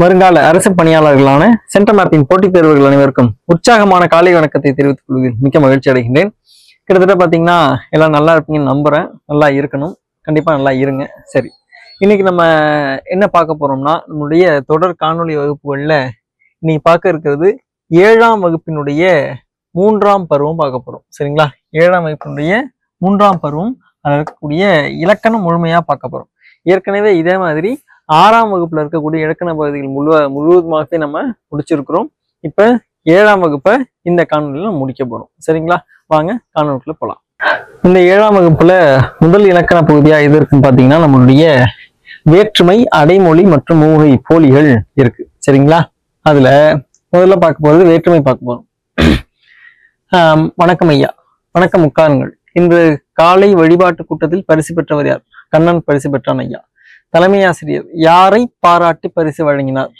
வருங்கால அரசு பணியாளர்களான சென்ட்ரல் மேப்பின் போட்டித் தேர்வுகள் அனைவருக்கும் உற்சாகமான காலை வணக்கத்தை தெரிவித்துக் கொள்வதில் மிக்க மகிழ்ச்சி அடைகின்றேன். கிட்டத்தட்ட பார்த்தீங்கன்னா எல்லாம் நல்லா இருப்பீங்கன்னு நம்புறேன். நல்லா இருக்கணும், கண்டிப்பா நல்லா இருங்க. சரி, இன்னைக்கு நம்ம என்ன பார்க்க போறோம்னா, நம்மளுடைய தொடர் காணொலி வகுப்புகள்ல இன்னைக்கு பார்க்க இருக்கிறது 7ஆம் வகுப்பினுடைய 3ஆம் பருவம் பார்க்க போறோம். சரிங்களா? 7ஆம் வகுப்பினுடைய 3ஆம் பருவம் அதில் இருக்கக்கூடிய இலக்கணம் முழுமையா பார்க்க போறோம். ஏற்கனவே இதே மாதிரி 6ஆம் வகுப்புல இருக்கக்கூடிய இலக்கண பகுதிகள் முழுவதுமாக நம்ம முடிச்சிருக்கிறோம். இப்ப 7ஆம் வகுப்பை இந்த காணொலியில முடிக்க போறோம். சரிங்களா? வாங்க காணொலிக்குள்ள போலாம். இந்த 7ஆம் வகுப்புல முதல் இலக்கண பகுதியா எது இருக்குன்னு பாத்தீங்கன்னா, நம்மளுடைய வேற்றுமை, அடைமொழி மற்றும் மூகை போலிகள் இருக்கு. சரிங்களா? அதுல முதல்ல பார்க்க போறது வேற்றுமை பார்க்க போறோம். வணக்கம் ஐயா, வணக்கம், உட்காருங்கள். இன்று காலை வழிபாட்டு கூட்டத்தில் பரிசு பெற்றவர் யார்? கண்ணன் பரிசு பெற்றான் ஐயா. தலைமை ஆசிரியர் யாரை பாராட்டி பரிசு வழங்கினார்?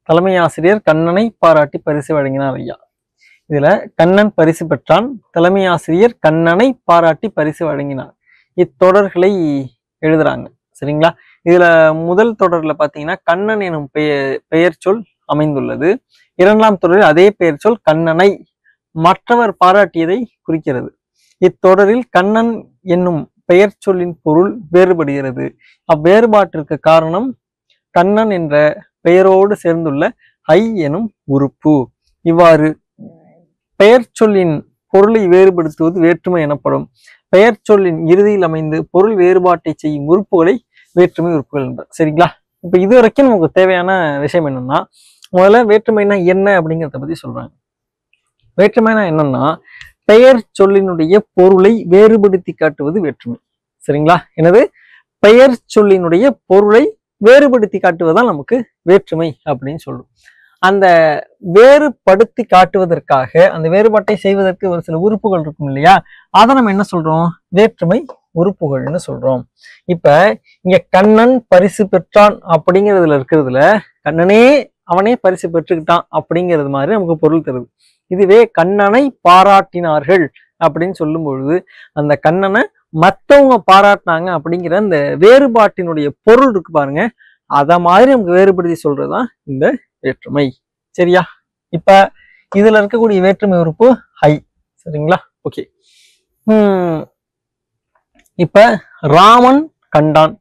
தலைமை ஆசிரியர் கண்ணனை பாராட்டி பரிசு வழங்கினார் ஐயா. இதுல கண்ணன் பரிசு பெற்றான், தலைமை ஆசிரியர் கண்ணனை பாராட்டி பரிசு வழங்கினார். இத்தொடர்களை எழுதுறாங்க. சரிங்களா? இதுல முதல் தொடர்ல பாத்தீங்கன்னா கண்ணன் எனும் பெயர் சொல் அமைந்துள்ளது. 2ஆம் தொடரில் அதே பெயர் சொல் கண்ணனை மற்றவர் பாராட்டியதை குறிக்கிறது. இத்தொடரில் கண்ணன் என்னும் பெயர் சொல்லின் பொருள் வேறுபடுகிறது. அவ்வேறுபாட்டிற்கு காரணம் கண்ணன் என்ற பெயரோடு சேர்ந்துள்ள ஐ எனும் உறுப்பு. இவ்வாறு பெயர் சொல்லின் பொருளை வேறுபடுத்துவது வேற்றுமை எனப்படும். பெயர் சொல்லின் இறுதியில் அமைந்து பொருள் வேறுபாட்டை செய்யும் உறுப்புகளை வேற்றுமை உறுப்புகள் என்பது. சரிங்களா? இப்ப இது வரைக்கும் நமக்கு தேவையான விஷயம் என்னன்னா, முதல்ல வேற்றுமைனா என்ன அப்படிங்கிறத பத்தி சொல்றாங்க. வேற்றுமைனா என்னன்னா, பெயர் சொல்லினுடைய பொருளை வேறுபடுத்தி காட்டுவது வேற்றுமை. சரிங்களா? எனது பெயர் சொல்லினுடைய பொருளை வேறுபடுத்தி காட்டுவதுதான் நமக்கு வேற்றுமை அப்படின்னு சொல்றோம். அந்த வேறுபடுத்தி காட்டுவதற்காக, அந்த வேறுபாட்டை செய்வதற்கு ஒரு சில உறுப்புகள் இருக்கும் இல்லையா, அதை நம்ம என்ன சொல்றோம்? வேற்றுமை உறுப்புகள்னு சொல்றோம். இப்ப இங்க கண்ணன் பரிசு பெற்றான் அப்படிங்கிறதுல இருக்கிறதுல கண்ணனே அவனே பரிசு பெற்றுக்கிட்டான் அப்படிங்கிறது மாதிரி நமக்கு பொருள் தருது. இதுவே கண்ணனை பாராட்டினார்கள் அப்படின்னு சொல்லும் பொழுது அந்த கண்ணனை மற்றவங்க பாராட்டினாங்க அப்படிங்கிற அந்த வேறுபாட்டினுடைய பொருள் இருக்கு பாருங்க, அத மாதிரி நமக்கு வேறுபடுத்தி சொல்றதுதான் இந்த வேற்றுமை. சரியா? இப்ப இதுல இருக்கக்கூடிய வேற்றுமை உறுப்பு ஐ. சரிங்களா? ஓகே. இப்ப ராமன் கண்டான்,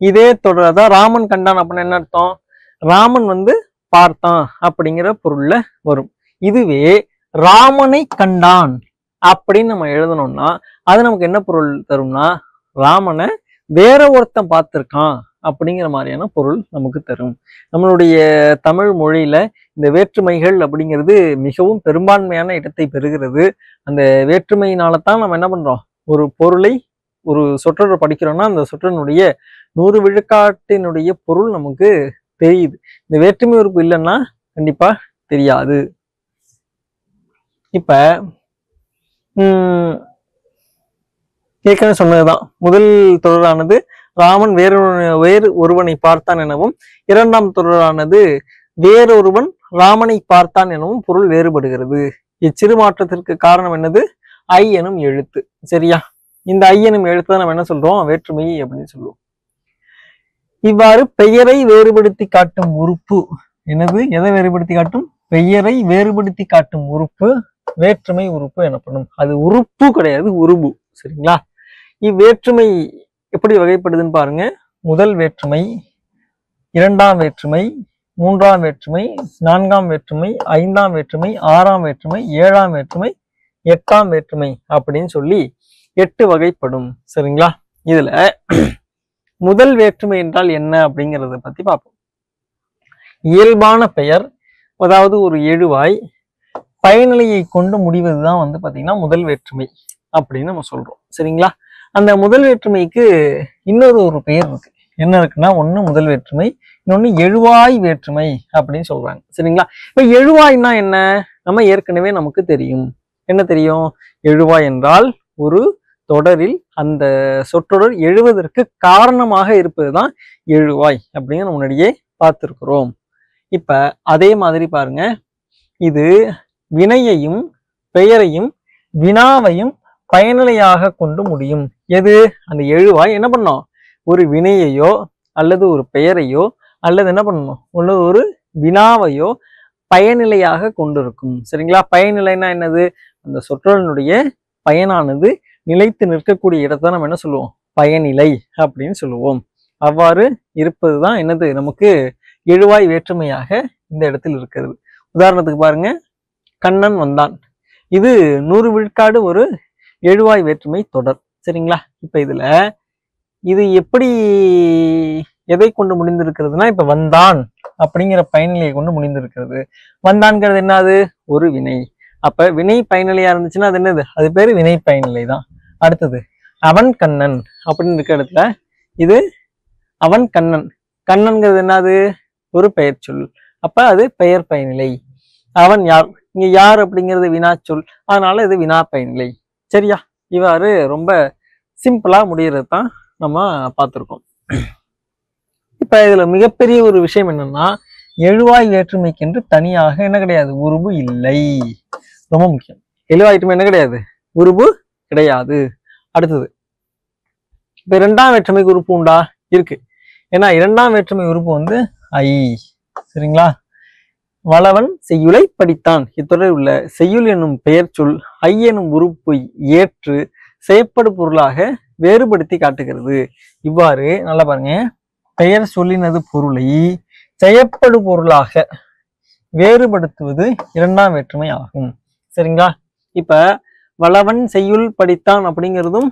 இதே தொடர்தான் ராமன் கண்டான் அப்படின்னு என்ன அர்த்தம்? ராமன் பார்த்தான் அப்படிங்கிற பொருள்ல வரும். இதுவே ராமனை கண்டான் அப்படின்னு நம்ம எழுதணும்னா அது நமக்கு என்ன பொருள் தரும்னா, ராமனை வேற ஒருத்தன் பார்த்திருக்கான் அப்படிங்கிற மாதிரியான பொருள் நமக்கு தரும். நம்மளுடைய தமிழ் மொழியில இந்த வேற்றுமைகள் அப்படிங்கிறது மிகவும் பெரும்பான்மையான இடத்தை பெறுகிறது. அந்த வேற்றுமையினால தான் நம்ம என்ன பண்றோம்? ஒரு பொருளை, ஒரு சொற்றொடர் படிக்கிறோம்னா அந்த சொற்றொடனுடைய 100 விழுக்காட்டினுடைய பொருள் நமக்கு தெரியுது. இந்த வேற்றுமை உறுப்பு இல்லைன்னா கண்டிப்பா தெரியாது. இப்ப ஏற்கனவே சொன்னதுதான், முதல் தொடரானது ராமன் வேறு ஒருவனை பார்த்தான் எனவும், 2ஆம் தொடரானது வேறொருவன் ராமனை பார்த்தான் எனவும் பொருள் வேறுபடுகிறது. இச்சிறு மாற்றத்திற்கு காரணம் என்னது? ஐ எனும் எழுத்து. சரியா? இந்த ஐ எனும் எழுத்து நம்ம என்ன சொல்றோம்? வேற்றுமை அப்படின்னு சொல்லுவோம். இவ்வாறு பெயரை வேறுபடுத்தி காட்டும் உறுப்பு என்னது? எதை வேறுபடுத்தி காட்டும்? பெயரை வேறுபடுத்தி காட்டும் உறுப்பு வேற்றுமை உறுப்பு எனப்படும். அது உறுப்பு கிடையாது, உருபு. சரிங்களா? இவ்வேற்றுமை எப்படி வகைப்படுதுன்னு பாருங்க. முதல் வேற்றுமை, 2ஆம் வேற்றுமை, 3ஆம் வேற்றுமை, 4ஆம் வேற்றுமை, 5ஆம் வேற்றுமை, 6ஆம் வேற்றுமை, 7ஆம் வேற்றுமை, 8ஆம் வேற்றுமை அப்படின்னு சொல்லி 8 வகைப்படும். சரிங்களா? இதுல முதல் வேற்றுமை என்றால் என்ன அப்படிங்கிறத பத்தி பார்ப்போம். இயல்பான பெயர், அதாவது ஒரு எழுவாய் பயனிலையை கொண்டு முடிவதுதான் பாத்தீங்கன்னா முதல் வேற்றுமை அப்படின்னு நம்ம சொல்றோம். சரிங்களா? அந்த முதல் வேற்றுமைக்கு இன்னொரு ஒரு பெயர் இருக்கு. என்ன இருக்குன்னா, ஒண்ணு முதல் வேற்றுமை, இன்னொன்னு எழுவாய் வேற்றுமை அப்படின்னு சொல்றாங்க. சரிங்களா? இப்ப எழுவாய்னா என்ன? நம்ம ஏற்கனவே நமக்கு தெரியும். என்ன தெரியும்? எழுவாய் என்றால் ஒரு தொடரில் அந்த சொற்றொடர் எழுவதற்கு காரணமாக இருப்பதுதான் எழுவாய் அப்படின்னு முன்னாடியே பார்த்திருக்கிறோம். இப்ப அதே மாதிரி பாருங்க, இது வினையையும் பெயரையும் வினாவையும் பயனிலையாக கொண்டு முடியும். எது? அந்த எழுவாய் என்ன பண்ணோம்? ஒரு வினையையோ அல்லது ஒரு பெயரையோ அல்லது என்ன பண்ணணும், ஒரு வினாவையோ பயனிலையாக கொண்டிருக்கும். சரிங்களா? பயனிலைன்னா என்னது? அந்த சொற்றொடனுடைய பயனானது நிலைத்து நிற்கக்கூடிய இடத்தை நம்ம என்ன சொல்லுவோம்? பயனிலை அப்படின்னு சொல்லுவோம். அவ்வாறு இருப்பதுதான் என்னது? நமக்கு எழுவாய் வேற்றுமையாக இந்த இடத்தில் இருக்கிறது. உதாரணத்துக்கு பாருங்க, கண்ணன் வந்தான். இது 100 விழுக்காடு ஒரு எழுவாய் வேற்றுமை தொடர். சரிங்களா? இப்ப இதுல இது எப்படி எதை கொண்டு முடிந்திருக்கிறதுனா, இப்ப வந்தான் அப்படிங்கிற பயனிலையை கொண்டு முடிந்திருக்கிறது. வந்தான்ங்கிறது என்னது? ஒரு வினை. அப்ப வினை பயனிலையா இருந்துச்சுன்னா அது என்னது? அது பேரு வினை பயனிலை தான். அடுத்தது அவன் கண்ணன் அப்படின்னு இருக்க இடத்துல இது அவன் கண்ணன். கண்ணன்கிறது என்னது? ஒரு பெயர் சொல். அப்ப அது பெயர் பயனிலை. அவன் யார்? இங்க யார் அப்படிங்கிறது வினா சொல். அதனால இது வினா பயனிலை. சரியா? இவ்வாறு ரொம்ப சிம்பிளா முடியறது தான் நம்ம பார்த்திருக்கோம். இப்ப இதுல மிகப்பெரிய ஒரு விஷயம் என்னன்னா, எழுவாய் வேற்றுமைக்கென்று தனியாக என்ன கிடையாது? உருபு இல்லை. ரொம்ப முக்கியம். எழுவாய் வேற்றுமை என்ன கிடையாது? உருபு கிடையாது. அடுத்தது, இப்ப இரண்டாம் வேற்றுமைக்கு உறுப்பு உண்டா? இருக்கு. ஏன்னா இரண்டாம் வேற்றுமை உறுப்பு வந்து ஐ. சரிங்களா? வளவன் செய்யுளை படித்தான். இத்தொடரில் உள்ள செய்யுள் என்னும் பெயர் சொல் ஐ எனும் உறுப்பை ஏற்று செயற்படு பொருளாக வேறுபடுத்தி காட்டுகிறது. இவ்வாறு நல்லா பாருங்க, பெயர் சொல்லினது பொருளை செயற்படு பொருளாக வேறுபடுத்துவது இரண்டாம் வேற்றுமை ஆகும். சரிங்களா? இப்ப வளவன் செய்யுள் படித்தான் அப்படிங்கிறதும்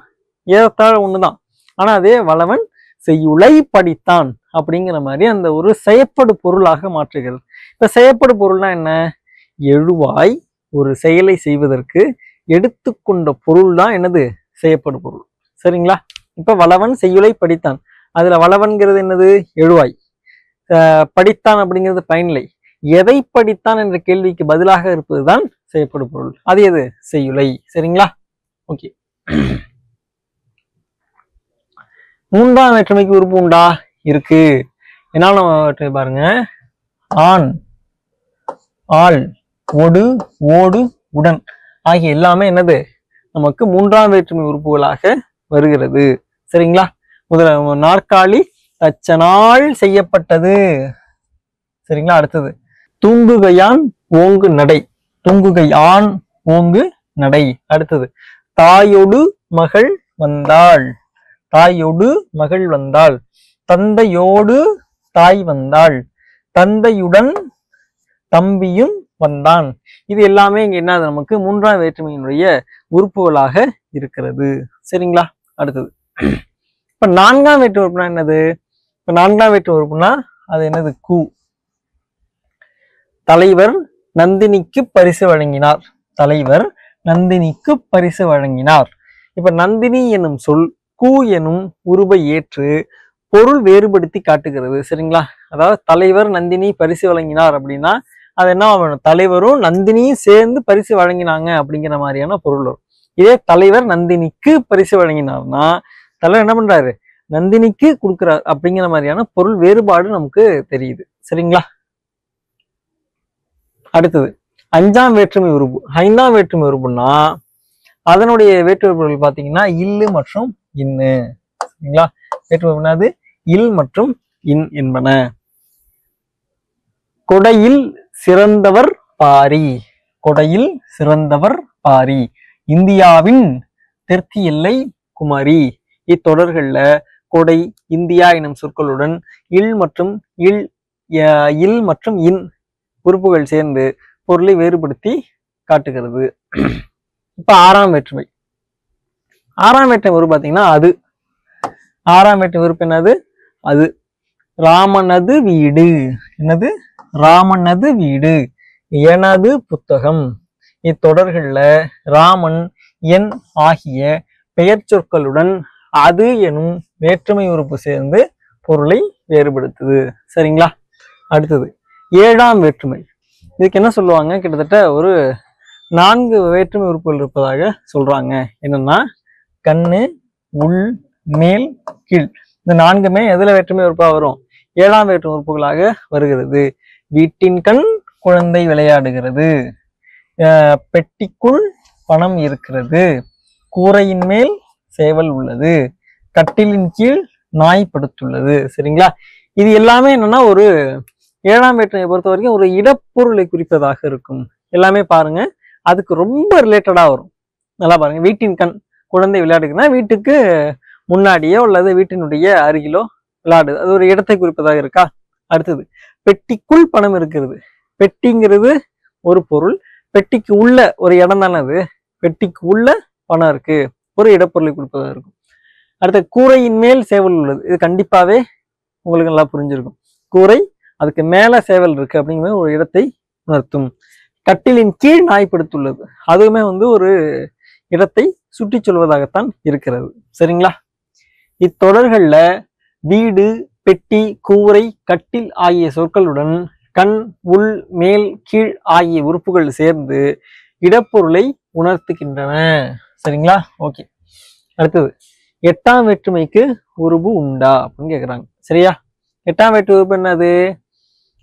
ஏறத்தாழ ஒண்ணுதான். ஆனா அதே வளவன் செய்யுளை படித்தான் அப்படிங்கிற மாதிரி அந்த ஒரு செயற்படு பொருளாக மாற்றுகிறது. இப்ப செயற்படு பொருள்னா என்ன? எழுவாய் ஒரு செயலை செய்வதற்கு எடுத்துக்கொண்ட பொருள் தான் என்னது? செயற்படு பொருள். சரிங்களா? இப்ப வளவன் செய்யுளை படித்தான். அதுல வளவன்கிறது என்னது? எழுவாய். படித்தான் அப்படிங்கிறது பயனிலை. எதை படித்தான் என்ற கேள்விக்கு பதிலாக இருப்பதுதான் செயற்படு பொருள். அது எது? செய்யுளை. சரிங்களா? ஓகே. மூன்றாம் வேற்றுமைக்கு உறுப்பு உண்டா? இருக்கு. என்ன பாருங்க, ஆண், ஆள், ஒடு, ஓடு, உடன் ஆகிய எல்லாமே என்னது? நமக்கு மூன்றாம் வேற்றுமை உறுப்புகளாக வருகிறது. சரிங்களா? முதல்ல நாற்காலி தச்சனால் செய்யப்பட்டது. சரிங்களா? அடுத்தது தூங்குகையான் ஓங்கு நடை. தூங்குகையான் ஓங்கு நடை. அடுத்தது தாயொடு மகள் வந்தாள். தாயோடு மகள் வந்தாள். தந்தையோடு தாய் வந்தாள். தந்தையுடன் தம்பியும் வந்தான். இது எல்லாமே இங்க என்ன? நமக்கு மூன்றாம் வேற்றுமையினுடைய உறுப்புகளாக இருக்கிறது. சரிங்களா? அடுத்தது இப்ப நான்காம் வேற்று உறுப்புனா என்னது? இப்ப நான்காம் வேற்று உறுப்புனா அது என்னது? கு. தலைவர் நந்தினிக்கு பரிசு வழங்கினார். தலைவர் நந்தினிக்கு பரிசு வழங்கினார். இப்ப நந்தினி என்னும் சொல் கு எனும் உருவை ஏற்று பொருள் வேறுபடுத்தி காட்டுகிறது. சரிங்களா? அதாவது தலைவர் நந்தினி பரிசு வழங்கினார் அப்படின்னா அது என்ன ஆகணும்? தலைவரும் நந்தினியும் சேர்ந்து பரிசு வழங்கினாங்க அப்படிங்கிற மாதிரியான பொருள் வரும். இதே தலைவர் நந்தினிக்கு பரிசு வழங்கினார்னா தலைவர் என்ன பண்றாரு? நந்தினிக்கு கொடுக்கிறார் அப்படிங்கிற மாதிரியான பொருள் வேறுபாடு நமக்கு தெரியுது. சரிங்களா? அடுத்தது அஞ்சாம் வேற்றுமை உறுப்பு. ஐந்தாம் வேற்றுமை உறுப்புன்னா அதனுடைய வேற்றுமை பொருள் பாத்தீங்கன்னா இல்லு மற்றும் இன்னு. சரிங்களா? வேற்றுமை அது இல் மற்றும் இன் என்பன. கொடையில் சிறந்தவர் பாரி. கொடையில் சிறந்தவர் பாரி. இந்தியாவின் தெற்கு எல்லை குமரி. இத்தொடர்கள்ல கொடை, இந்தியா எனும் சொற்களுடன் இல் மற்றும் இல் மற்றும் இன் உறுப்புகள் சேர்ந்து பொருளை வேறுபடுத்தி காட்டுகிறது. இப்ப ஆறாம் வேற்றுமை. ஆறாம் வேற்றுமை உறுப்பு பாத்தீங்கன்னா அது. ஆறாம் வேற்றுமை உறுப்பு என்னது? அது. ராமனது வீடு. என்னது? ராமனது வீடு. எனது புத்தகம். இத்தொடர்கள்ல ராமன், என் ஆகிய பெயர் சொற்களுடன் அது எனும் வேற்றுமை உறுப்பு சேர்ந்து பொருளை வேறுபடுத்துது. சரிங்களா? அடுத்தது ஏழாம் வேற்றுமை. இதுக்கு என்ன சொல்லுவாங்க? கிட்டத்தட்ட ஒரு 4 வேற்றுமை உறுப்புகள் இருப்பதாக சொல்றாங்க. என்னன்னா கண்ணு, உள், மேல், கீழ். இந்த 4மே எதுல வேற்றுமை உறுப்பா வரும்? ஏழாம் வேற்றுமை உறுப்புகளாக வருகிறது. வீட்டின் கண் குழந்தை விளையாடுகிறது. பெட்டிக்குள் பணம் இருக்கிறது. கூரையின் மேல் சேவல் உள்ளது. கட்டிலின் கீழ் நாய் படுத்துள்ளது. சரிங்களா? இது எல்லாமே என்னன்னா ஒரு ஏழாம் வேற்றுமையை பொறுத்த வரைக்கும் ஒரு இடப்பொருளை குறிப்பதாக இருக்கும். எல்லாமே பாருங்க அதுக்கு ரொம்ப ரிலேட்டடா வரும். நல்லா பாருங்க, வீட்டின் கண், குழந்தை விளையாடுதுன்னா வீட்டுக்கு முன்னாடியோ அல்லது வீட்டினுடைய அருகிலோ விளையாடுது, அது ஒரு இடத்தை குறிப்பதாக இருக்கா. அடுத்தது, பெட்டிக்குள் பணம் இருக்கிறது. பெட்டிங்கிறது ஒரு பொருள், பெட்டிக்கு உள்ள ஒரு இடம் தானே அது, பெட்டிக்கு உள்ள பணம் இருக்கு, ஒரு இடப்பொருளை குறிப்பதாக இருக்கும். அடுத்த, கூரையின் மேல் சேவல் உள்ளது. இது கண்டிப்பாவே உங்களுக்கு நல்லா புரிஞ்சிருக்கும். கூரை, அதுக்கு மேல சேவல் இருக்கு அப்படிங்கிற ஒரு இடத்தை உணர்த்தும். கட்டிலின் கீழ் நாய் படுத்துள்ளது, அதுவுமே ஒரு இடத்தை சுட்டி சொல்வதாகத்தான் இருக்கிறது. சரிங்களா? இத்தொடர்கள்ல வீடு, பெட்டி, கூரை, கட்டில் ஆகிய சொற்களுடன் கண், உள், மேல், கீழ் ஆகிய உறுப்புகள் சேர்ந்து இடப்பொருளை உணர்த்துகின்றன. சரிங்களா? ஓகே. அடுத்தது, எட்டாம் வேற்றுமைக்கு உருபு உண்டா அப்படின்னு கேக்குறாங்க. சரியா? எட்டாம் வேற்று உறுப்பு என்னது?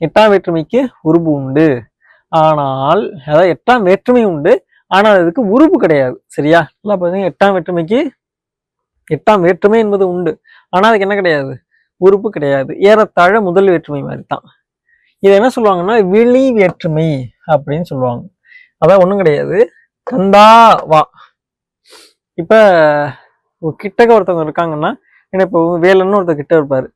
எட்டாம் வேற்றுமைக்கு உருபு உண்டு, ஆனால் அதாவது எட்டாம் வேற்றுமை உண்டு, ஆனால் அதுக்கு உருபு கிடையாது. சரியா? நல்லா பாருங்க, எட்டாம் வேற்றுமைக்கு எட்டாம் வேற்றுமை என்பது உண்டு, ஆனா அதுக்கு என்ன கிடையாது? உறுப்பு கிடையாது. ஏறத்தாழ முதல் வேற்றுமை மாதிரி தான். இதை என்ன சொல்லுவாங்கன்னா விழி வேற்றுமை அப்படின்னு சொல்லுவாங்க. அதான் ஒண்ணும் கிடையாது, கந்தா வா. இப்ப கிட்டக்க ஒருத்தவங்க இருக்காங்கன்னா, ஏன்னா இப்போ வேலன்னு ஒருத்தர் கிட்ட இருப்பாரு,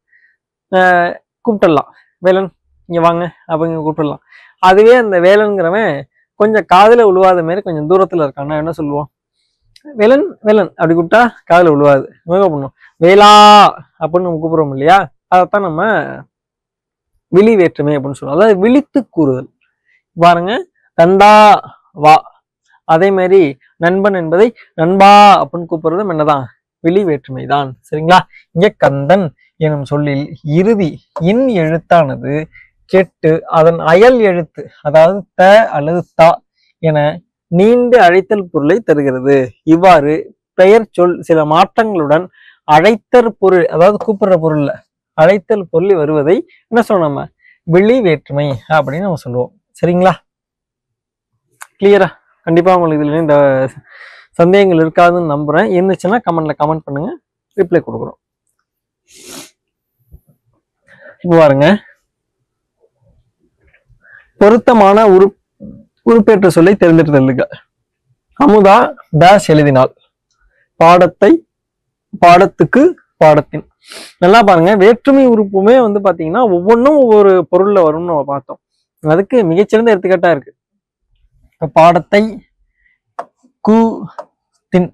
கூப்பிட்டுடலாம், வேலன் இங்க வாங்க அப்படிங்க கூப்பிடலாம். அதுவே அந்த வேலன்கிறவன் கொஞ்சம் காதுல உழுவாத மாதிரி கொஞ்சம் தூரத்துல இருக்கான்னா என்ன சொல்லுவோம்? வேலன் வேலன் அப்படி கூப்பிட்டா காதுல விழுவாது, பண்ணும் வேலா அப்படின்னு நம்ம கூப்பிடுறோம் இல்லையா, அதைத்தான் நம்ம விழி வேற்றுமை அப்படின்னு சொல்லுவோம். அதாவது விழித்து கூறுதல். பாருங்க, தந்தா வா. அதே மாதிரி நண்பன் என்பதை நண்பா அப்படின்னு கூப்பிடுறதும் என்னதான்? விழி வேற்றுமை தான். சரிங்களா? இங்க கந்தன் எனும் சொல்லில் இறுதி இன் எழுத்தானது கெட்டு அதன் அயல் எழுத்து, அதாவது த அல்லது தா என நீண்டு அழைத்தல் பொருளை தருகிறது. இவ்வாறு பெயர் சொல் சில மாற்றங்களுடன் அழைத்தல் பொருள், அதாவது கூப்பிடுற பொருள்ல அழைத்தல் பொருள் வருவதை என்ன சொல்றோம்? நம்ம விழி வேற்றுமை அப்படின்னு நம்ம சொல்லுவோம். சரிங்களா? கிளியரா? கண்டிப்பா உங்களுக்கு இதுல இந்த சந்தேகங்கள் இருக்காதுன்னு நம்புறேன். இருந்துச்சுன்னா கமெண்ட்ல கமெண்ட் பண்ணுங்க, ரிப்ளை கொடுக்குறோம். இப்போ பாருங்க, பொருத்தமான உறுப்பேற்ற சொல்லை தேர்ந்தெடுத்தலுங்க. அமுதா டேஷ் எழுதினாள். பாடத்துக்கு பாடத்தின். நல்லா பாருங்க, வேற்றுமை உறுப்புமே பாத்தீங்கன்னா ஒவ்வொன்றும் ஒவ்வொரு பொருள்ல வரும்னு நம்ம பார்த்தோம். அதுக்கு மிகச்சிறந்த எடுத்துக்காட்டா இருக்கு. பாடத்தை, கு, தின்,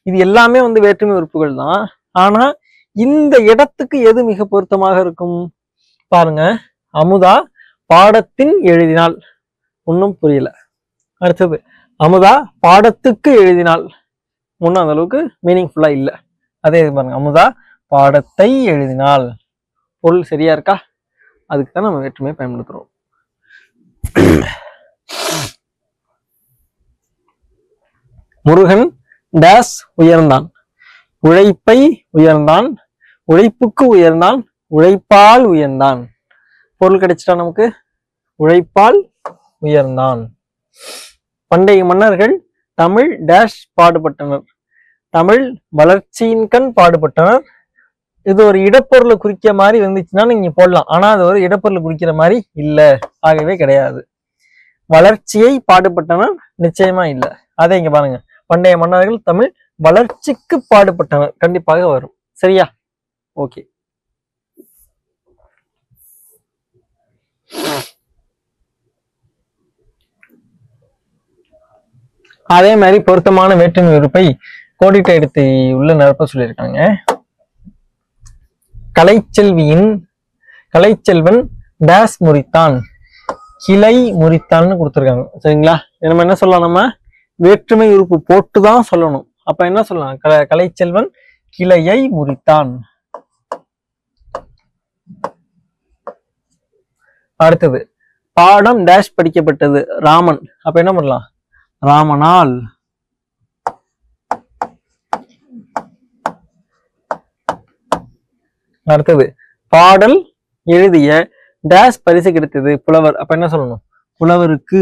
இது எல்லாமே வேற்றுமை உறுப்புகள் தான். ஆனா இந்த இடத்துக்கு எது மிக பொருத்தமாக இருக்கும்? பாருங்க, அமுதா பாடத்தின் எழுதினாள், ஒன்னும் புரியல. அடுத்தது, அமுதா பாடத்துக்கு எழுதினாள், ஒன்னும் அந்த அளவுக்கு மீனிங்ஃபுல்லா இல்ல. அதே பாருங்க, அமுதா பாடத்தை எழுதினாள், பொருள் சரியா இருக்கா? அதுக்கு தான் நம்ம வேற்றுமையை பயன்படுத்துறோம். முருகன் டேஸ் உயர்ந்தான். உழைப்பை உயர்ந்தான், உழைப்புக்கு உயர்ந்தான், உழைப்பால் உயர்ந்தான். பொருள் கிடைச்சிட்டா நமக்கு, உழைப்பால் உயர்ந்தான். பண்டைய மன்னர்கள் தமிழ் டேஷ் பாடுபட்டனர். தமிழ் வளர்ச்சியின் கண் பாடுபட்டனர். இது ஒரு இடப்பொருளை குறிக்கிற மாதிரி வந்துச்சுன்னா நீங்க போடலாம், ஆனா அது ஒரு இடப்பொருளை குறிக்கிற மாதிரி இல்ல, ஆகவே கிடையாது. வளர்ச்சியை பாடுபட்டனர் நிச்சயமா இல்ல. அதே இங்க பாருங்க, பண்டைய மன்னர்கள் தமிழ் வளர்ச்சிக்கு பாடுபட்டனர், கண்டிப்பாக வரும். சரியா? ஓகே. அதே மாதிரி பொருத்தமான வேற்றுமை உறுப்பை கோடிட்ட எடுத்து உள்ள நிரப்ப சொல்லியிருக்காங்க. கலைச்செல்வன் டேஸ் முறித்தான், கிளை முறித்தான்னு கொடுத்துருக்காங்க. சரிங்களா? நம்ம என்ன சொல்லலாம்? நம்ம வேற்றுமை உறுப்பு போட்டுதான் சொல்லணும். அப்ப என்ன சொல்லலாம்? கலைச்செல்வன் கிளையை முறித்தான். அடுத்தது, பாடம் டேஷ் படிக்கப்பட்டது, ராமன். அப்ப என்ன பண்ணலாம்? ராமனால். அடுத்தது, பாடல் எழுதிய டேஷ் பரிசு கிடைத்தது, புலவர். அப்ப என்ன சொல்லணும்? புலவருக்கு.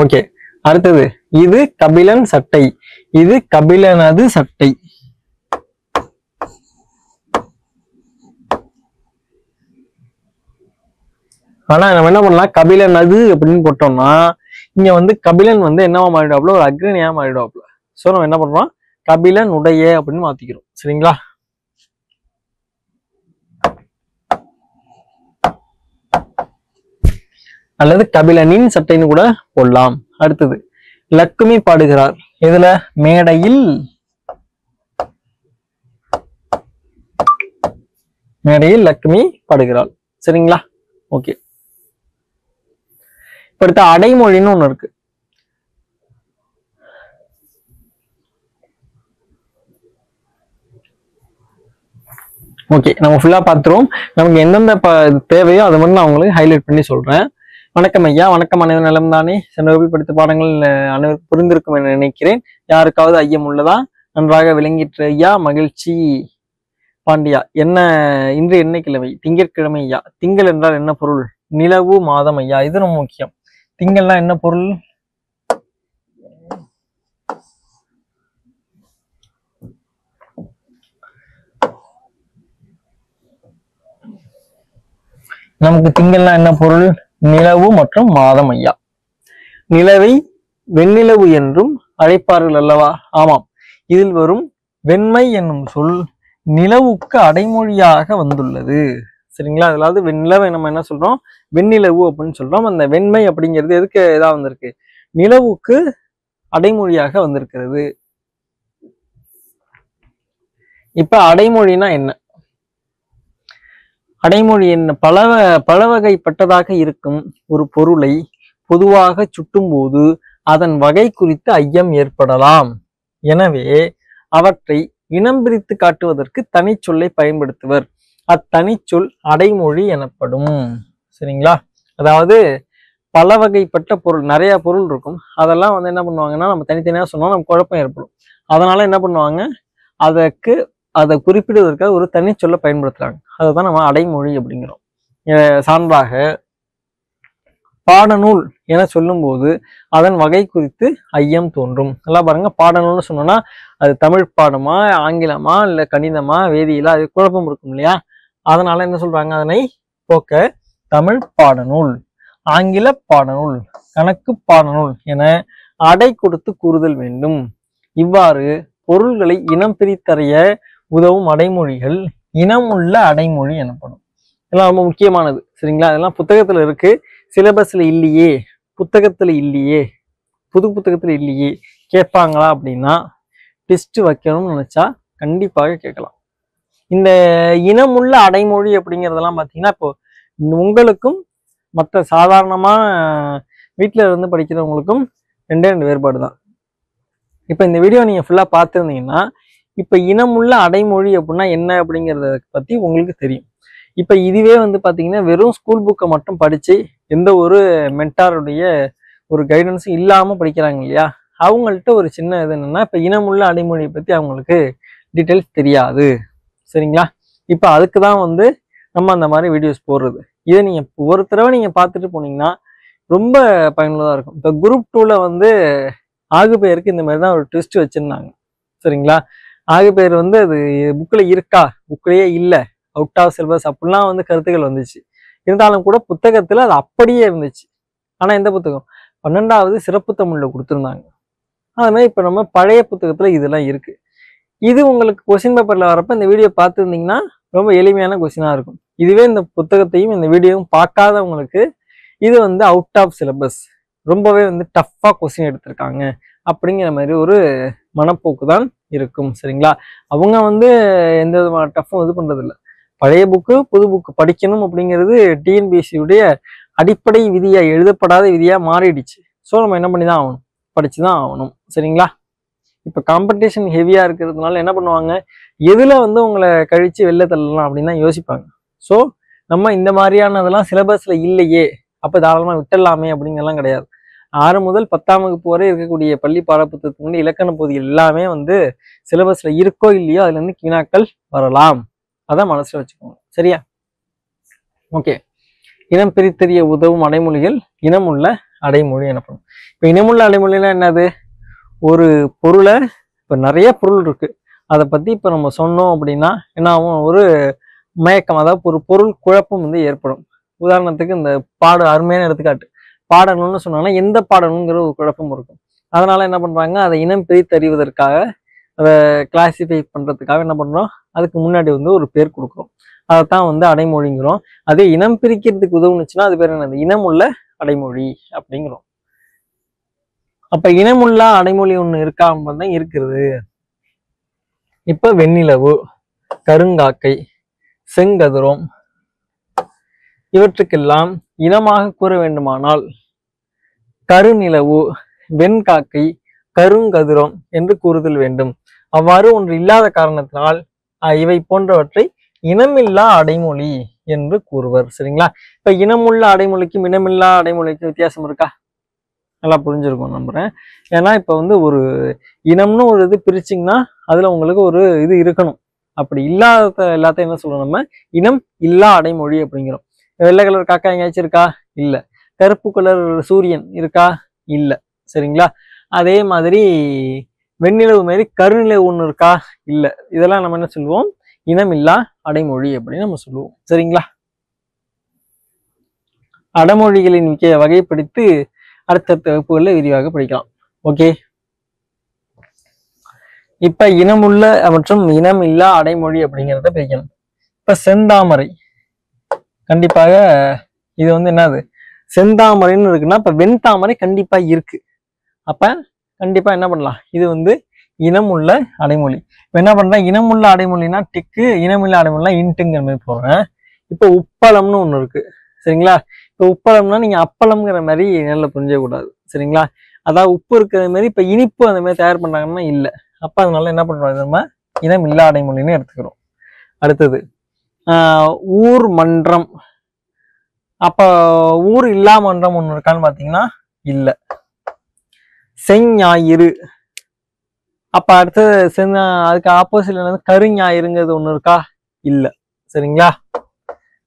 ஓகே. அடுத்தது இது கபிலன் சட்டை, இது கபிலனது சட்டை. ஆனா நம்ம என்ன பண்ணலாம், கபிலனது அப்படின்னு போட்டோம்னா இங்க வந்து கபிலன் வந்து என்னவா மாறிடுவாப்ல, ஒரு அக்ரணியா மாறிடுவாப்ல. சோ நம்ம என்ன பண்றோம், கபிலன் உடைய அப்படின்னு மாத்திக்கிறோம். சரிங்களா? அல்லது கபிலனின் சட்டைன்னு கூட போடலாம். அடுத்தது லக்குமி பாடுகிறார், இதுல மேடையில், மேடையில் லக்குமி பாடுகிறாள். சரிங்களா? ஓகே. இப்ப அடுத்த அடைமொழின்னு ஒண்ணு இருக்கு. ஓகே, நம்ம ஃபுல்லா பார்த்துருவோம். நமக்கு எந்தெந்த தேவையோ அதை மட்டும் நான் உங்களுக்கு ஹைலைட் பண்ணி சொல்றேன். வணக்கம் ஐயா. வணக்கம். அனைவரும் நலம் தானே? சென்ற வகுப்பில் படித்த பாடங்கள் அனைவருக்கும் புரிந்திருக்கும் என நினைக்கிறேன். யாருக்காவது ஐயம் உள்ளதா? நன்றாக விளங்கிற்று ஐயா, மகிழ்ச்சி. பாண்டியா, என்ன இன்று என்ன கிழமை? திங்கட்கிழமை ஐயா. திங்கள் என்றால் என்ன பொருள்? நிலவு மாதம் ஐயா. இது ரொம்ப முக்கியம். திங்கள்னா என்ன பொருள்? நமக்கு திங்கள்னா என்ன பொருள்? நிலவு மற்றும் மாதம் ஐயா. நிலவை வெண்ணிலவு என்றும் அழைப்பார்கள் அல்லவா? ஆமாம். இதில் வரும் வெண்மை என்னும் சொல் நிலவுக்கு அடைமொழியாக வந்துள்ளது. சரிங்களா? அதாவது வெண்ணிலவை நம்ம என்ன சொல்றோம், வெண்ணிலவு அப்படின்னு சொல்றோம். அந்த வெண்மை அப்படிங்கிறது எதுக்கு இதா வந்திருக்கு? நிலவுக்கு அடைமொழியாக வந்திருக்கிறது. இப்ப அடைமொழினா என்ன? அடைமொழி என்ன? பல வகைப்பட்டதாக இருக்கும் ஒரு பொருளை பொதுவாக சுட்டும் போது அதன் வகை குறித்து ஐயம் ஏற்படலாம். எனவே அவற்றை இனம் பிரித்து காட்டுவதற்கு தனிச்சொல்லை பயன்படுத்துவர். அத்தனிச்சொல் அடைமொழி எனப்படும். சரிங்களா? அதாவது பல வகைப்பட்ட பொருள், நிறைய பொருள் இருக்கும். அதெல்லாம் வந்து என்ன பண்ணுவாங்கன்னா, நம்ம தனித்தனியா சொன்னா நம்ம குழப்பம் ஏற்படும். அதனால என்ன பண்ணுவாங்க, அதை குறிப்பிடுவதற்காக ஒரு தனிச்சொல்லை பயன்படுத்துறாங்க. அதுதான் நம்ம அடைமொழி அப்படிங்கிறோம். சான்றாக பாடநூல் என சொல்லும் போது அதன் வகை குறித்து ஐயம் தோன்றும். நல்லா பாருங்க, பாடநூல்னு சொன்னோம்னா அது தமிழ் பாடமா, ஆங்கிலமா, இல்ல கணிதமா, வேதியியலா, அது குழப்பம் இருக்கும் இல்லையா? அதனால என்ன சொல்றாங்க, அதனை போக்க தமிழ் பாடநூல், ஆங்கில பாடநூல், கணக்கு பாடநூல் என அடை கொடுத்து கூறுதல் வேண்டும். இவ்வாறு பொருள்களை இனம் பிரித்தறிய உதவும் அடைமொழிகள் இனமுள்ள அடைமொழி எனப்படும். இதெல்லாம் ரொம்ப முக்கியமானது. சரிங்களா? அதெல்லாம் புத்தகத்துல இருக்கு, சிலபஸ்ல இல்லையே, புத்தகத்துல இல்லையே, புது புத்தகத்துல இல்லையே, கேட்பாங்களா அப்படின்னா டெஸ்ட் வைக்கணும்னு நினைச்சா கண்டிப்பாக கேட்கலாம். இந்த இனமுள்ள அடைமொழி அப்படிங்கிறதெல்லாம் பார்த்தீங்கன்னா, இப்போ உங்களுக்கும் மற்ற சாதாரணமா வீட்டில இருந்து படிக்கிறவங்களுக்கும் ரெண்டு வேறுபாடு தான். இப்போ இந்த வீடியோ நீங்க ஃபுல்லா பார்த்துருந்தீங்கன்னா இப்ப இனமுள்ள அடைமொழி அப்படின்னா என்ன அப்படிங்கிறத பத்தி உங்களுக்கு தெரியும். இப்ப இதுவே வந்து பாத்தீங்கன்னா வெறும் ஸ்கூல் புக்கை மட்டும் படிச்சு எந்த ஒரு மென்டாருடைய ஒரு கைடன்ஸும் இல்லாம படிக்கிறாங்க இல்லையா, அவங்கள்ட்ட ஒரு சின்ன இது என்னன்னா, இப்ப இனமுள்ள அடைமொழியை பத்தி அவங்களுக்கு டீட்டெயில்ஸ் தெரியாது. சரிங்களா? இப்ப அதுக்குதான் வந்து நம்ம அந்த மாதிரி வீடியோஸ் போடுறது. இதை நீங்க ஒரு தடவை நீங்க பார்த்துட்டு போனீங்கன்னா ரொம்ப பயனுள்ளதா இருக்கும். இப்ப குரூப் 2ல வந்து ஆகு பெயருக்கு இந்த மாதிரி தான் ஒரு ட்விஸ்ட் வச்சிருந்தாங்க. சரிங்களா? ஆகு பெயர் வந்து அது புக்ல இருக்கா, புக்லயே இல்ல, அவுட் ஆஃப் சிலபஸ் அப்படிலாம் வந்து கருத்துக்கள் வந்துச்சு. இருந்தாலும் கூட புத்தகத்துல அது அப்படியே இருந்துச்சு. ஆனா இந்த புத்தகம் 12வது சிறப்பு தமிழ்ல கொடுத்துருந்தாங்க. அது மாதிரி இப்ப நம்ம பழைய புத்தகத்துல இதெல்லாம் இருக்கு. இது உங்களுக்கு கொஸ்டின் பேப்பர்ல வரப்ப இந்த வீடியோ பார்த்துருந்தீங்கன்னா ரொம்ப எளிமையான கொஸ்டினா இருக்கும். இதுவே இந்த புத்தகத்தையும் இந்த வீடியோவும் பார்க்காதவங்களுக்கு இது வந்து அவுட் ஆஃப் சிலபஸ், ரொம்பவே வந்து டஃப்பா கொஸ்டின் எடுத்திருக்காங்க அப்படிங்கிற மாதிரி ஒரு மனப்போக்கு தான் இருக்கும். சரிங்களா? அவங்க வந்து எந்த விதமான டஃப்பும் இது பண்றது இல்லை. பழைய புக்கு புது புக்கு படிக்கணும் அப்படிங்கிறது டிஎன்பிஎஸ்சியுடைய அடிப்படை விதியா, எழுதப்படாத விதியா மாறிடுச்சு. ஸோ நம்ம என்ன பண்ணி தான் ஆகணும், படிச்சுதான் ஆகணும். சரிங்களா? இப்போ காம்படிஷன் ஹெவியா இருக்கிறதுனால என்ன பண்ணுவாங்க, எதுல வந்து உங்களை கழிச்சு வெளில தள்ளலாம் அப்படின்னு தான் யோசிப்பாங்க. ஸோ நம்ம இந்த மாதிரியானதெல்லாம் சிலபஸ்ல இல்லையே, அப்போ தாராளமா விட்டுடலாமே அப்படிங்கலாம் கிடையாது. 6 முதல் 10ஆம் வகுப்பு வரை இருக்கக்கூடிய பள்ளி பாடப்புத்தகத்துக்கு வந்து இலக்கண பகுதிகள் எல்லாமே வந்து சிலபஸ்ல இருக்கோ இல்லையோ அதுல இருந்து வினாக்கள் வரலாம். அதான் மனசுல வச்சுக்கோங்க. சரியா? ஓகே. இனம் பிரித்தறிய உதவும் அடைமொழிகள் இனமுள்ள அடைமொழி எனப்படும். இப்ப இனமுள்ள அடைமொழினா என்னது? ஒரு பொருளை, இப்ப நிறைய பொருள் இருக்கு, அதை பத்தி இப்ப நம்ம சொன்னோம் அப்படின்னா என்ன ஆகும்? ஒரு மயக்கம், அதாவது ஒரு பொருள் குழப்பம் வந்து ஏற்படும். உதாரணத்துக்கு இந்த அருமையான எடுத்துக்காட்டு, பாடணும்னு சொன்னாங்கன்னா எந்த பாடணுங்கிற ஒரு குழப்பம் இருக்கும். அதனால என்ன பண்றாங்க, அதை இனம் பிரித்தறிவதற்காக, அதை கிளாசிஃபை பண்றதுக்காக என்ன பண்றோம், அதுக்கு முன்னாடி வந்து ஒரு பேர் கொடுக்குறோம். அதைத்தான் வந்து அடைமொழிங்கிறோம். அதே இனம் பிரிக்கிறதுக்கு உதவுனுச்சுன்னா அது பேர் என்னது? இனமுள்ள அடைமொழி அப்படிங்கிறோம். அப்ப இனமுள்ள அடைமொழி ஒண்ணு இருக்காம தான் இருக்கிறது. இப்ப வெண்ணிலவு, கருங்காக்கை, செங்கதிரோம் இவற்றுக்கெல்லாம் இனமாக கூற வேண்டுமானால் கருநிலவு, வெண்காக்கை, கருங்கதிரோம் என்று கூறுதல் வேண்டும். அவ்வாறு ஒன்று இல்லாத காரணத்தினால் இவை போன்றவற்றை இனமில்லா அடைமொழி என்று கூறுவர். சரிங்களா? இப்ப இனமுள்ள அடைமொழிக்கும் இனமில்லா அடைமொழிக்கும் வித்தியாசம் இருக்கா? நல்லா புரிஞ்சிருக்கும் நம்புறேன். ஏன்னா இப்ப வந்து ஒரு இனம்னு ஒரு இது பிரிச்சிங்கன்னா அதுல உங்களுக்கு ஒரு இது இருக்கணும். அப்படி இல்லாத எல்லாத்தையும் என்ன சொல்றோம், நம்ம இனம் இல்லா அடைமொழி அப்படிங்கிறோம். வெள்ளை கலர் காக்கா எங்கேயாச்சும் இருக்கா? இல்ல. கருப்பு கலர் சூரியன் இருக்கா? இல்ல. சரிங்களா? அதே மாதிரி வெண்ணிலவு மாரி கருநிலவு ஒண்ணு இருக்கா? இல்ல. இதெல்லாம் நம்ம என்ன சொல்லுவோம்? இனமில்லா அடைமொழி அப்படின்னு நம்ம சொல்லுவோம். சரிங்களா? அடைமொழிகளின் வகைப்படுத்தி அடுத்தடுத்த வகுப்புகளில் விரிவாக படிக்கலாம். ஓகே, இப்ப இனமுள்ள மற்றும் இனம் இல்லா அடைமொழி அப்படிங்கிறத பிரிக்கணும். இப்ப செந்தாமரை, கண்டிப்பாக இது வந்து என்னது? செந்தாமரைன்னு இருக்குன்னா இப்ப வெண்தாமரை கண்டிப்பா இருக்கு. அப்ப கண்டிப்பா என்ன பண்ணலாம், இது வந்து இனமுள்ள அடைமொழி. இப்ப என்ன பண்றேன், இனமுள்ள அடைமொழினா டிக்கு, இனமில்ல அடைமொழினா இன்ட்டுங்கிற மாதிரி போடுறேன். இப்ப உப்பளம்னு ஒண்ணு இருக்கு. சரிங்களா? இப்ப உப்பளம்னா நீங்க அப்பளம்ங்கிற மாதிரி நல்லா புரிஞ்ச கூடாது. சரிங்களா? அதாவது உப்பு இருக்கிற மாதிரி இப்ப இனிப்பு அந்த மாதிரி தயார் பண்றாங்கன்னா இல்ல. அப்ப அதனால என்ன பண்றோம், நம்ம இனம் இல்லா அடைமொழின்னு எடுத்துக்கிறோம். அடுத்தது ஊர் மன்றம். அப்ப ஊர் இல்லா மன்றம் ஒண்ணு இருக்கான்னு பாத்தீங்கன்னா இல்ல. செஞ்ஞாயிறு, அப்ப அடுத்தது அதுக்கு ஆப்போசிட் என்னது? கருஞாயிறுங்கிறது ஒண்ணு இருக்கா? இல்ல. சரிங்களா?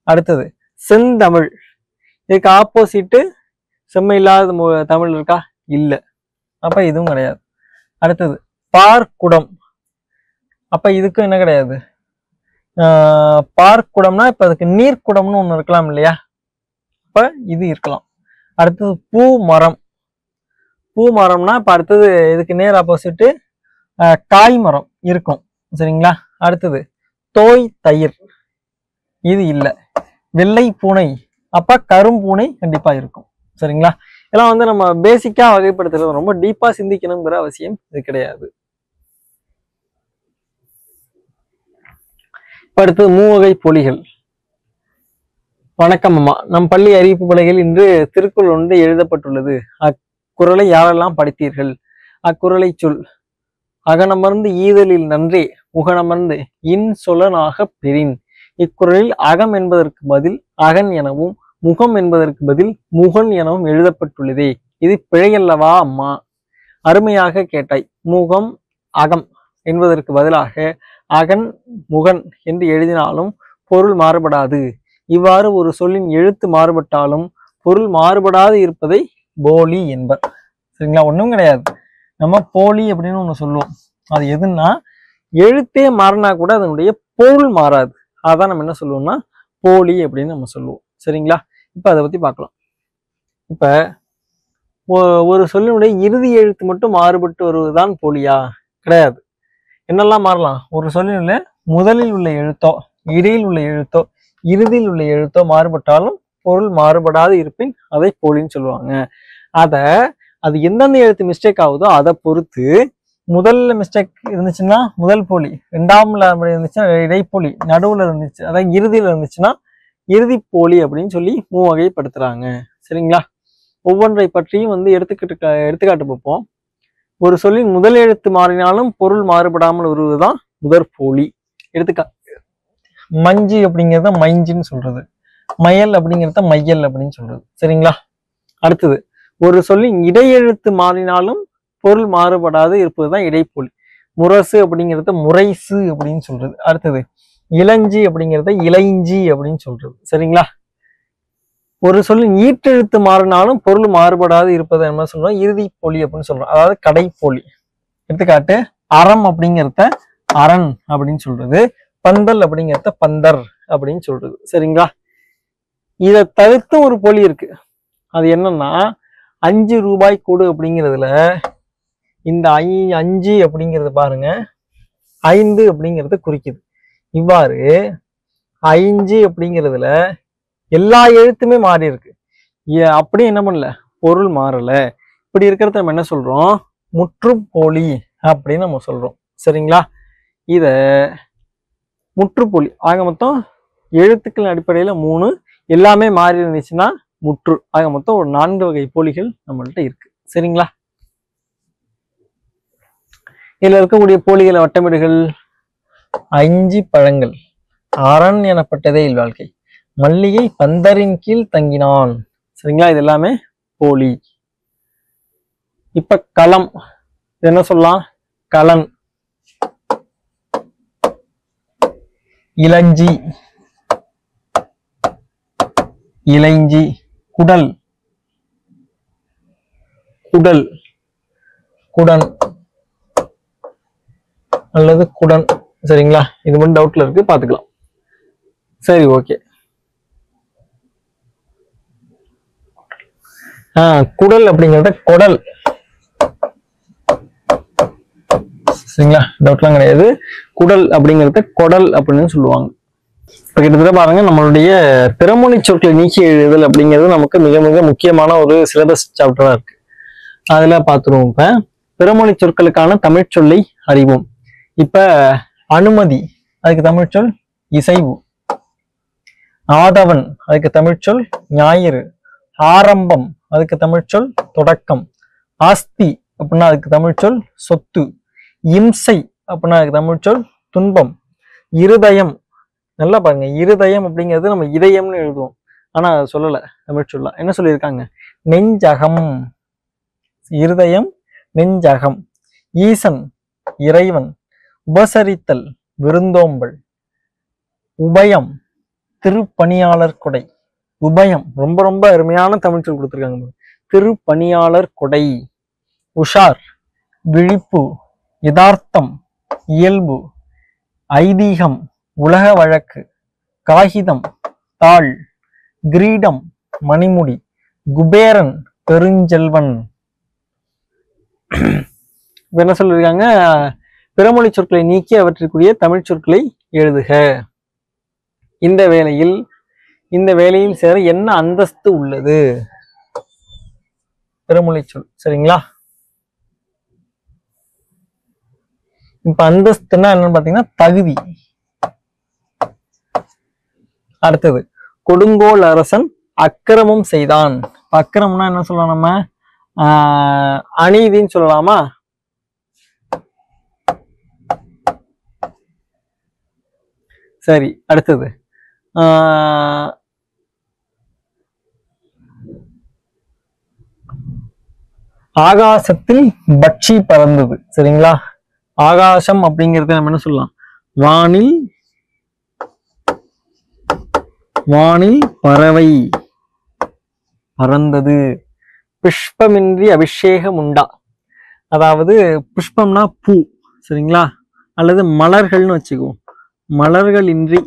அடுத்தது செந்தமிழ், இதுக்கு ஆப்போசிட்டு செம்மை இல்லாத தமிழ் இருக்கா? இல்ல. அப்ப இதுவும் கிடையாது. அடுத்தது பார்க்குடம், அப்ப இதுக்கும் என்ன கிடையாது? பார்க்குடம்னா இப்ப அதுக்கு நீர்க்குடம்னு ஒண்ணு இருக்கலாம் இல்லையா? அப்ப இது இருக்கலாம். அடுத்தது பூ மரம், பூ மரம்னா இப்ப அடுத்தது இதுக்கு நேர் ஆப்போசிட்டு காய் மரம் இருக்கும். சரிங்களா? அடுத்தது தோய் தயிர், இது இல்ல. வெள்ளை பூனை, அப்ப கரும்பூனை கண்டிப்பா இருக்கும். சரிங்களா? இதெல்லாம் வந்து நம்ம பேசிக்கா வகைப்படுத்துறது, ரொம்ப டீப்பா சிந்திக்கணுங்கிற அவசியம் இது கிடையாது. அடுத்தது மூவகை பொலிகள். வணக்கம் அம்மா, நம் பள்ளி அறிவிப்பு பலகையில் இன்று திருக்குறள் ஒன்று எழுதப்பட்டுள்ளது. அக்குறளை யாரெல்லாம் படித்தீர்கள்? அக்குறளை சொல். அகனமர்ந்து ஈதலில் நன்றே முகனமர்ந்து இன்சொலனாக பெறின். இக்குறளில் அகம் என்பதற்கு பதில் அகன் எனவும் முகம் என்பதற்கு பதில் முகன் எனவும் எழுதப்பட்டுள்ளதே, இது பிழையல்லவா அம்மா? அருமையாக கேட்டாய். முகம் அகம் என்பதற்கு பதிலாக அகன் முகன் என்று எழுதினாலும் பொருள் மாறுபடாது. இவ்வாறு ஒரு சொல்லின் எழுத்து மாறுபட்டாலும் பொருள் மாறுபடாது இருப்பதை போலி என்பர். சரிங்களா? ஒண்ணும் கிடையாது, நம்ம போலி அப்படின்னு ஒண்ணு சொல்லுவோம். அது எதுன்னா எழுத்தே மாறினா கூட அதனுடைய பொருள் மாறாது. அதான் நம்ம என்ன சொல்லுவோம்னா போலி அப்படின்னு நம்ம சொல்லுவோம். சரிங்களா? இப்ப அதை பத்தி பார்க்கலாம். இப்ப ஒரு சொல்லினுடைய இறுதி எழுத்து மட்டும் மாறுபட்டு வருவதுதான் போலியா? கிடையாது. என்னெல்லாம் மாறலாம்? ஒரு சொல்லினுடைய முதலில் உள்ள எழுத்தோ, இடையில் உள்ள எழுத்தோ, இறுதியில் உள்ள எழுத்தோ மாறுபட்டாலும் பொருள் மாறுபடாது இருப்பின் அதை போலின்னு சொல்லுவாங்க. அது எந்தெந்த எழுத்து மிஸ்டேக் ஆகுதோ அதை பொறுத்து, முதல்ல மிஸ்டேக் இருந்துச்சுன்னா முதல் போலி, ரெண்டாம்ல இருந்துச்சுன்னா இடைப்போலி, நடுவுல இருந்துச்சு அதாவது இறுதியில இருந்துச்சுன்னா இறுதி போலி அப்படின்னு சொல்லி மூவகைப்படுத்துறாங்க. சரிங்களா? ஒவ்வொன்றை பற்றியும் வந்து எடுத்துக்காட்டு பார்ப்போம். ஒரு சொல்லின் முதல் எழுத்து மாறினாலும் பொருள் மாறுபடாமல் வருவதுதான் முதற் போலி. மஞ்சு அப்படிங்கிறத மைஞ்சின்னு சொல்றது, மயல் அப்படிங்கிறத மையல் அப்படின்னு சொல்றது. சரிங்களா? அடுத்தது ஒரு சொல்லின் இடையெழுத்து மாறினாலும் பொருள் மாறுபடாது இருப்பதுதான் இடைப்போலி. முரசு அப்படிங்கிறத முறைசு அப்படின்னு சொல்றது. அடுத்தது இளஞ்சி அப்படிங்கிறத இளைஞ்சி அப்படின்னு சொல்றது. சரிங்களா? ஒரு சொல்லின் ஈற்றெழுத்து மாறினாலும் பொருள் மாறுபடாது இருப்பதை என்ன சொல்றோம்? இறுதி போலி அப்படின்னு சொல்றோம். அதாவது கடைப்போலி. எடுத்துக்காட்டு, அறம் அப்படிங்கிறத அரண் அப்படின்னு சொல்றது, பந்தல் அப்படிங்கிறத பந்தர் அப்படின்னு சொல்றது. சரிங்களா? இதை தவிர்த்து ஒரு போலி இருக்கு. அது என்னன்னா, 5 ரூபாய் கொடு அப்படிங்கிறதுல இந்த 5 அப்படிங்கிறது பாருங்க 5 அப்படிங்கிறது குறிக்குது. இவ்வாறு 5 அப்படிங்கிறதுல எல்லா எழுத்துமே மாறி இருக்கு. அப்படி என்ன பண்ணல, பொருள் மாறல. இப்படி இருக்கிறத நம்ம என்ன சொல்றோம்? முற்றுப்போலி அப்படின்னு நம்ம சொல்றோம். சரிங்களா? இத முற்றுப்போலி. ஆக மொத்தம் எழுத்துக்கள் அடிப்படையில 3, எல்லாமே மாறி இருந்துச்சுன்னா முற்று. ஆக மொத்தம் ஒரு 4 வகை போலிகள் நம்மள்ட்ட இருக்கு. சரிங்களா? இதுல இருக்கக்கூடிய போலிகளை வட்டமிடுகள். 5 பழங்கள், அரண் எனப்பட்டதே இல்வாழ்க்கை, மல்லிகை பந்தரின் கீழ் தங்கினான். சரிங்களா? இது எல்லாமே போலி. இப்ப களம், என்ன சொல்லலாம்? களன், இளஞ்சி, இளைஞ்சி, குடல், குடல், குடன் அல்லது குடன். சரிங்களா? இது மட்டும் டவுட்ல இருக்கு, பாத்துக்கலாம். சரி, ஓகே. குடல் அப்படிங்கறத கொடல். சரிங்களா? டவுட்லாம் கிடையாது. குடல் அப்படிங்கறத கொடல் அப்படின்னு சொல்லுவாங்க. இப்ப கிட்டத்தட்ட பாருங்க, நம்மளுடைய பிறமொழி சொற்களை நீக்கி எழுதுதல் அப்படிங்கிறது நமக்கு மிக மிக முக்கியமான ஒரு சிலபஸ் சாப்டரா இருக்கு. அதுல பாத்துருவோம். இப்ப பிறமொழி சொற்களுக்கான தமிழ் சொல்லை அறிவோம். இப்ப அனுமதி, அதுக்கு தமிழ் சொல் இசைவு. ஆதவன், அதுக்கு தமிழ் சொல் ஞாயிறு. ஆரம்பம், அதுக்கு தமிழ் சொல் தொடக்கம். ஆஸ்தி அப்படின்னா அதுக்கு தமிழ் சொல் சொத்து. இம்சை அப்படின்னா அதுக்கு தமிழ் சொல் துன்பம். இருதயம், நல்லா பாருங்க, இருதயம் அப்படிங்கிறது நம்ம இதயம்னு எழுதுவோம், ஆனா அதை சொல்லல தமிழ் சொல்லா. என்ன சொல்லியிருக்காங்க? நெஞ்சகம். இருதயம் நெஞ்சகம். ஈசன், இறைவன். உபசரித்தல், விருந்தோம்பல். உபயம், திருப்பணியாளர் கொடை. உபயம் ரொம்ப ரொம்ப அருமையான தமிழ் சொல் கொடுத்திருக்காங்க. திருப்பணியாளர் கொடை. உஷார், விழிப்பு. யதார்த்தம், இயல்பு. ஐதீகம், உலக வழக்கு. காகிதம், தாள். கிரீடம், மணிமுடி. குபேரன், பெருஞ்செல்வன். என்ன சொல்லிருக்காங்க? பிறமொழி சொற்களை நீக்கி அவற்றிற்குரிய தமிழ் சொற்களை எழுதுக. இந்த வேளையில் சேர என்ன அந்தஸ்து உள்ளது? பிறமொழி சொல். சரிங்களா? இப்ப அந்தஸ்துன்னா என்னன்னு பாத்தீங்கன்னா தகுதி. அடுத்தது, கொடுங்கோல் அரசன் அக்கிரமம் செய்தான். அக்கிரமம்னா என்ன சொல்லலாம்? நம்ம அநீதின்னு சொல்லலாமா? சரி, அடுத்தது ஆகாசத்தில் பட்சி பறந்தது. சரிங்களா? ஆகாசம் அப்படிங்கறத நம்ம என்ன சொல்லலாம்? வானில் பறவை பறந்தது. புஷ்பமின்றி அபிஷேகம் உண்டா? அதாவது புஷ்பம்னா பூ. சரிங்களா? அல்லது மலர்கள்னு வச்சுக்குவோம். மலர்கள் இன்றி.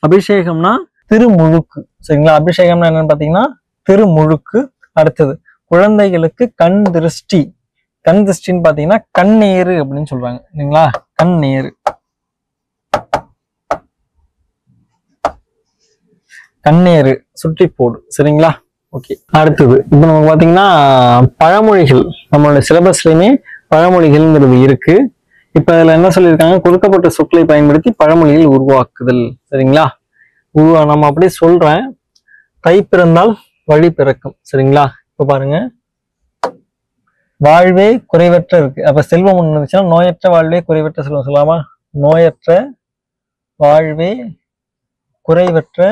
அபிஷேகம்னா திருமுழுக்கு. சரிங்களா? அபிஷேகம்னா என்னன்னு பாத்தீங்கன்னா திருமுழுக்கு. அடுத்தது, குழந்தைகளுக்கு கண் திருஷ்டி. கண் திருஷ்டின்னு பாத்தீங்கன்னா கண்ணேறு அப்படின்னு சொல்றாங்க. இல்லைங்களா? கண்ணேறு. கண்ணேறு, சுற்றி போடு. சரிங்களா? ஓகே. அடுத்தது, இப்போ நமக்கு பாத்தீங்கன்னா பழமொழிகள், நம்மளோட சிலபஸ்லயுமே பழமொழிகள்ங்கிறது இருக்கு. இப்ப இதுல என்ன சொல்லியிருக்காங்க? கொடுக்கப்பட்ட சொற்களை பயன்படுத்தி பழமொழிகள் உருவாக்குதல். சரிங்களா? நம்ம அப்படியே சொல்றேன். தை பிறந்தால் வழி பிறக்கும். சரிங்களா? இப்ப பாருங்க, வாழ்வே குறைவற்ற இருக்கு. அப்ப செல்வம் ஒண்ணு இருந்துச்சுன்னா நோயற்ற வாழ்வே குறைவற்ற செல்வம் சொல்லலாமா? நோயற்ற வாழ்வே குறைவற்ற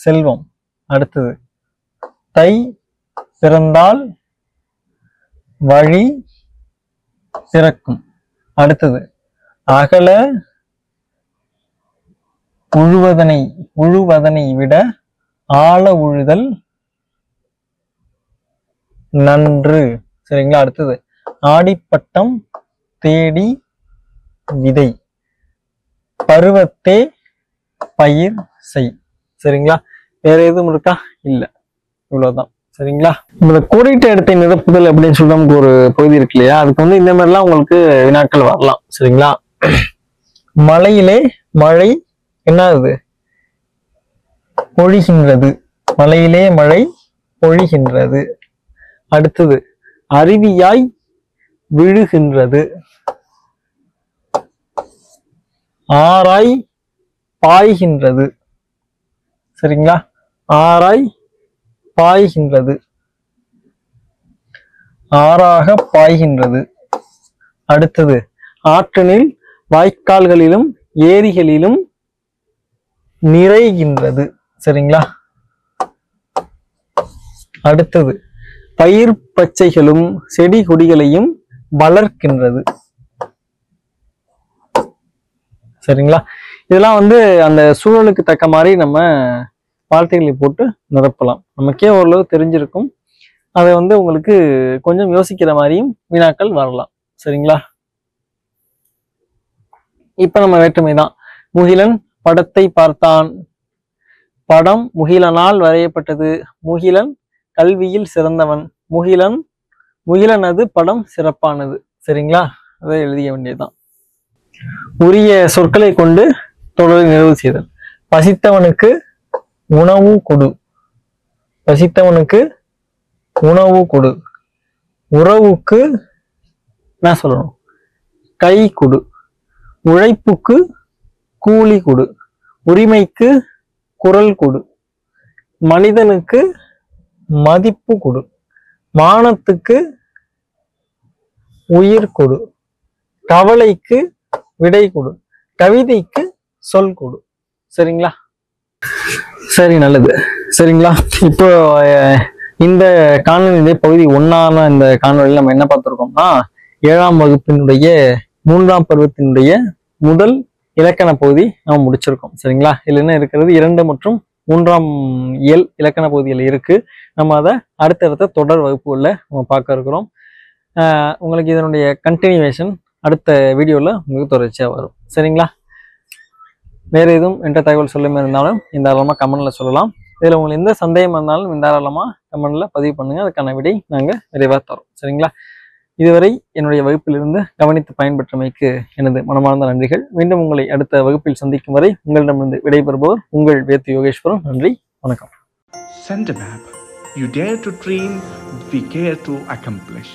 செல்வம். அடுத்தது, தை பிறந்தால் வழி பிறக்கும். அடுத்தது, அகல உழுவதனை விட ஆழ உழுதல் நன்று. சரிங்களா. அடுத்தது ஆடிப்பட்டம் தேடி விதை, பருவத்தே பயிர் செய். சரிங்களா. வேற எதுவும் இருக்கா? இல்ல, இவ்வளவுதான். சரிங்களா. இந்த கோடிட்ட இடத்தை நிரப்புதல் அப்படின்னு சொல்லி நமக்கு ஒரு பகுதி இருக்கு இல்லையா, அதுக்கு வந்து இந்த மாதிரிலாம் உங்களுக்கு வினாக்கள் வரலாம். சரிங்களா. மலையிலே மழை என்னது? பொழிகின்றது. மலையிலே மழை பொழிகின்றது. அடுத்தது அருவியாய் விழுகின்றது. ஆராய் பாய்கின்றது. சரிங்களா. ஆராய் பாய்கின்றது, ஆறாக பாய்கின்றது. அடுத்தது ஆற்றினில் வாய்க்கால்களிலும் ஏரிகளிலும் நிறைகின்றது. சரிங்களா. அடுத்தது பயிர் பச்சைகளும் செடி கொடிகளையும் வளர்க்கின்றது. சரிங்களா. இதெல்லாம் வந்து அந்த சூழலுக்கு தக்க மாதிரி நம்ம வார்த்தைகளை போட்டு நிரப்பலாம். நமக்கே ஓரளவு தெரிஞ்சிருக்கும். அதை வந்து உங்களுக்கு கொஞ்சம் யோசிக்கிற மாதிரியும் வினாக்கள் வரலாம். சரிங்களா. இப்ப நம்ம வேற்றுமை தான். முகிலன் படத்தை பார்த்தான். படம் முகிலனால் வரையப்பட்டது. முகிலன் கல்வியில் சிறந்தவன். முகிலனது படம் சிறப்பானது. சரிங்களா. அதை எழுதிய வேண்டியதுதான். உரிய சொற்களை கொண்டு தொடரை நிறைவு செய்தல். பசித்தவனுக்கு உணவு கொடு. பசித்தவனுக்கு உணவு கொடு. உறவுக்கு என்ன சொல்லணும்? கை கொடு. உழைப்புக்கு கூலி கொடு. உரிமைக்கு குரல் கொடு. மனிதனுக்கு மதிப்பு கொடு. மானத்துக்கு உயிர் கொடு. கவலைக்கு விடை கொடு. கவிதைக்கு சொல் கொடு. சரிங்களா. சரி, நல்லது. சரிங்களா. இப்போ இந்த காணொலியிலே பகுதி 1 இந்த காணொலியில் நம்ம என்ன பார்த்திருக்கோம்னா, 7ஆம் வகுப்பினுடைய 3ஆம் பருவத்தினுடைய முதல் இலக்கண பகுதி நம்ம முடிச்சிருக்கோம். சரிங்களா. இதுல என்ன இருக்கிறது? 2 மற்றும் 3ஆம் இயல் இலக்கண பகுதியில் இருக்கு. நம்ம அதை அடுத்தடுத்த தொடர் வகுப்புகள்ல நம்ம பார்க்க இருக்கிறோம். உங்களுக்கு இதனுடைய கண்டினியூவேஷன் அடுத்த வீடியோல உங்களுக்கு தொடர்ச்சியா வரும். சரிங்களா. வேற எதுவும் என்ற தகவல் சொல்லுமே இருந்தாலும் இந்த தாராளமா கமெண்ட்ல சொல்லலாம். இதுல உங்களுக்கு எந்த சந்தேகம் இருந்தாலும் இந்த தாராளமா கமெண்ட்ல பதிவு பண்ணுங்க. அதுக்கான விடை நாங்க விரைவாக தரோம். சரிங்களா. இதுவரை என்னுடைய வகுப்பிலிருந்து கவனித்து பயன்பெற்றமைக்கு எனது மனமார்ந்த நன்றிகள். மீண்டும் உங்களை அடுத்த வகுப்பில் சந்திக்கும் வரை உங்களிடமிருந்து விடைபெறுபவர் உங்கள் வேத்து யோகேஸ்வரன். நன்றி, வணக்கம். Send a map. You dare to dream, we care to accomplish.